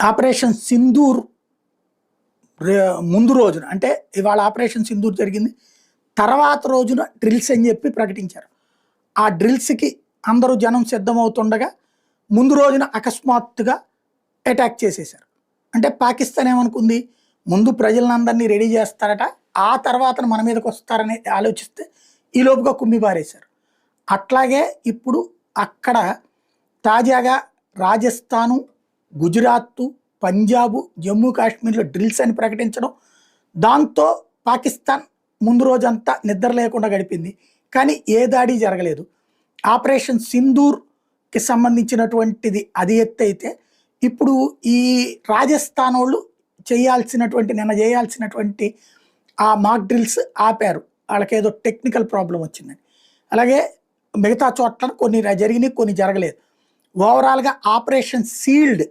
Operation Sindoor ముందు రోజున అంటే ఇవాళ ఆపరేషన్ సింధూర్ జరిగింది, తర్వాత రోజున డ్రిల్స్ అని చెప్పి ప్రకటించారు. ఆ డ్రిల్స్కి అందరూ జనం సిద్ధమవుతుండగా ముందు రోజున అకస్మాత్తుగా అటాక్ చేసేశారు. అంటే పాకిస్తాన్ ఏమనుకుంది, ముందు ప్రజలందరినీ రెడీ చేస్తారట, ఆ తర్వాత మన మీదకి వస్తారని ఆలోచిస్తే ఈ లోపుగా కుమ్మి పారేశారు. అట్లాగే ఇప్పుడు అక్కడ తాజాగా రాజస్థాను, గుజరాత్, పంజాబ్, జమ్మూ కాశ్మీర్లో డ్రిల్స్ అని ప్రకటించడం, దాంతో పాకిస్తాన్ ముందు రోజంతా నిద్ర లేకుండా గడిపింది. కానీ ఏ దాడి జరగలేదు. ఆపరేషన్ సింధూర్కి సంబంధించినటువంటిది అది ఎత్తు అయితే, ఇప్పుడు ఈ రాజస్థాన్ వాళ్ళు నిన్న చేయాల్సినటువంటి ఆ మాక్ డ్రిల్స్ ఆపారు. వాళ్ళకేదో టెక్నికల్ ప్రాబ్లం వచ్చిందని. అలాగే మిగతా చోట్ల కొన్ని జరిగినాయి, కొన్ని జరగలేదు. ఓవరాల్గా ఆపరేషన్ సీల్డ్